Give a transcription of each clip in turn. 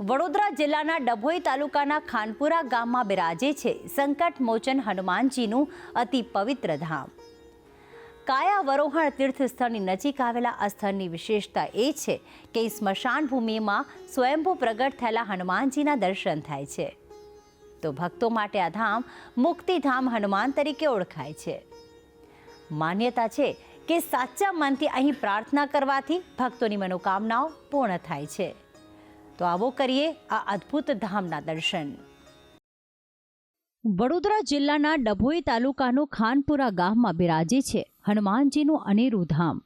વડોદરા જિલ્લાના ડભોઈ તાલુકાના ખાનપુરા ગામમાં બિરાજે છે સંકટ મોચન હનુમાનજીનું અતિ પવિત્ર ધામ। કાયાવરોહણ તીર્થ સ્થળની નજીક આવેલા આ સ્થળની વિશેષતા એ છે કે સ્મશાન ભૂમિમાં સ્વયંભૂ પ્રગટ થયેલા હનુમાનજીના દર્શન થાય છે, તો ભક્તો માટે આ ધામ મુક્તિધામ હનુમાન તરીકે ઓળખાય છે। માન્યતા છે કે સાચા મનથી અહીં પ્રાર્થના કરવાથી ભક્તોની મનોકામનાઓ પૂર્ણ થાય છે। તો આવો કરીએ આ અદ્ભુત ધામના દર્શન। વડોદરા જિલ્લાના ડભોઈ તાલુકાનું ખાનપુરા ગામમાં બિરાજે છે હનુમાનજીનું અનેરું ધામ।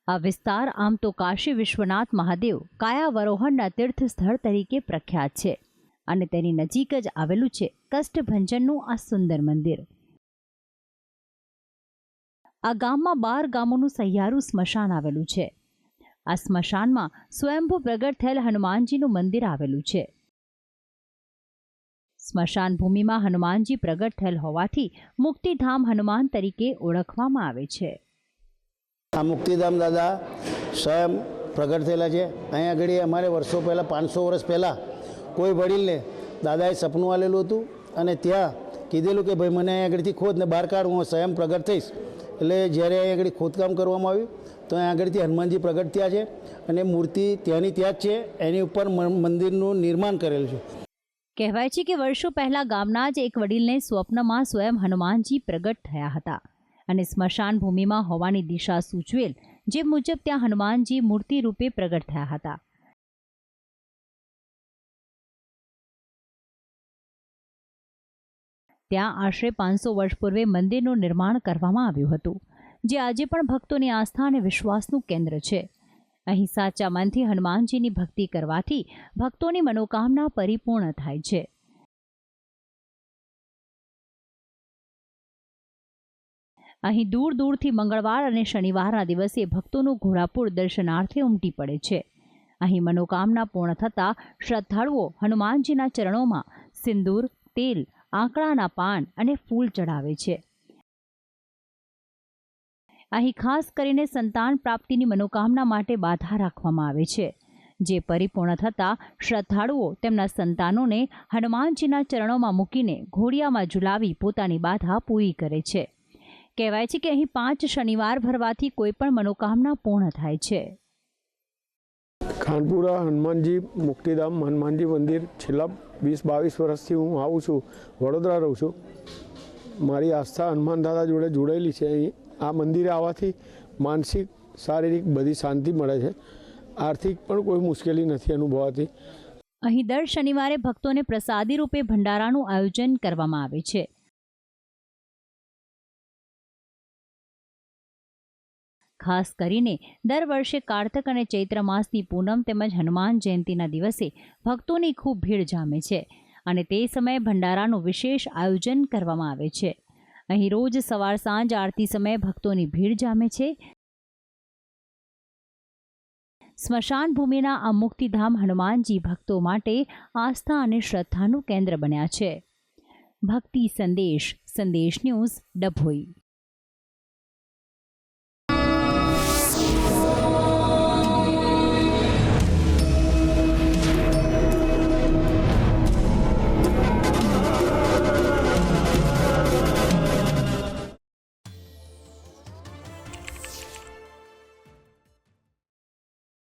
આ વિસ્તાર આમ તો કાશી વિશ્વનાથ મહાદેવ કાયાવરોહણના તીર્થ સ્થળ તરીકે પ્રખ્યાત છે અને તેની નજીક જ આવેલું છે કષ્ટભંજનનું આ સુંદર મંદિર। આ ગામમાં 12 ગામોનું સહિયારું સ્મશાન આવેલું છે। આ સ્મશાનમાં સ્વયંભૂ પ્રગટ થયેલ હનુમાનજીનું મંદિર આવેલું છે। સ્મશાન ભૂમિમાં હનુમાનજી પ્રગટ થયેલ હોવાથી મુક્તિધામ હનુમાન તરીકે ઓળખવામાં આવે છે। આ મુક્તિધામ દાદા સ્વયં પ્રગટ થયેલા છે। અહીંયા આગળ અમારે વર્ષો પહેલાં 500 વર્ષ પહેલાં કોઈ વડીલને દાદાએ સપનું આલેલું હતું અને ત્યાં કીધેલું કે ભાઈ મને અહીંયા આગળથી ખોદ ને બહાર કાઢ, હું સ્વયં પ્રગટ થઈશ। એટલે જ્યારે અહીંયા આગળ ખોદકામ કરવામાં આવ્યું તો અહીંયા આગળથી હનુમાનજી પ્રગટ થયા છે અને મૂર્તિ ત્યાંની ત્યાં જ છે, એની ઉપર મંદિરનું નિર્માણ કરેલું છે। કહેવાય છે કે વર્ષો પહેલા ગામના જ એક વડીલને સ્વપ્નમાં સ્વયં હનુમાનજી પ્રગટ થયા હતા અને સ્મશાન ભૂમિમાં હોવાની દિશા સૂચવેલ જે મુજબ ત્યાં હનુમાનજી મૂર્તિ રૂપે પ્રગટ થયા હતા। ત્યાં આશરે 500 વર્ષ પૂર્વે મંદિરનું નિર્માણ કરવામાં આવ્યું હતું, જે આજે પણ ભક્તોની આસ્થા અને વિશ્વાસનું કેન્દ્ર છે। અહીં સાચા મનથી હનુમાનજીની ભક્તિ કરવાથી ભક્તોની મનોકામના પરિપૂર્ણ થાય છે। અહીં દૂર દૂરથી મંગળવાર અને શનિવારના દિવસે ભક્તોનું ઘોડાપુર દર્શનાર્થે ઉમટી પડે છે। અહીં મનોકામના પૂર્ણ થતાં શ્રદ્ધાળુઓ હનુમાનજીના ચરણોમાં સિંદૂર, તેલ, આંકડાના પાન અને ફૂલ ચડાવે છે। અહીં ખાસ કરીને સંતાન પ્રાપ્તિની મનોકામના માટે બાધા રાખવામાં આવે છે, જે પરિપૂર્ણ થતાં શ્રદ્ધાળુઓ તેમના સંતાનોને હનુમાનજીના ચરણોમાં મૂકીને ઘોડિયામાં ઝુલાવી પોતાની બાધા પૂરી કરે છે। કહેવાય છે કે અહીં 5 શનિવાર ભરવાથી કોઈ પણ મનોકામના પૂર્ણ થાય છે। ખાનપુરા હનુમાનજી મુક્તિધામ હનુમાનજી મંદિર છેલ્લા 20-22 વર્ષથી હું આવું છું, વડોદરા રહું છું। મારી આસ્થા હનુમાન દાદા જોડે જોડાયેલી છે। અહીં આ મંદિરે આવવાથી માનસિક શારીરિક બધી શાંતિ મળે છે, આર્થિક પણ કોઈ મુશ્કેલી નથી અનુભવાતી। અહીં દર શનિવારે ભક્તોને પ્રસાદી રૂપે ભંડારાનું આયોજન કરવામાં આવે છે। ખાસ કરીને દર વર્ષે કારતક અને ચૈત્ર માસની પૂનમ તેમજ હનુમાન જયંતીના દિવસે ભક્તોની ખૂબ ભીડ જામે છે અને તે સમયે ભંડારાનું વિશેષ આયોજન કરવામાં આવે છે। અહીં રોજ સવાર સાંજ આરતી સમયે ભક્તોની ભીડ જામે છે। સ્મશાન ભૂમિના આ મુક્તિધામ હનુમાનજી ભક્તો માટે આસ્થા અને શ્રદ્ધાનું કેન્દ્ર બન્યા છે। ભક્તિ સંદેશ ન્યૂઝ ડભોઈ।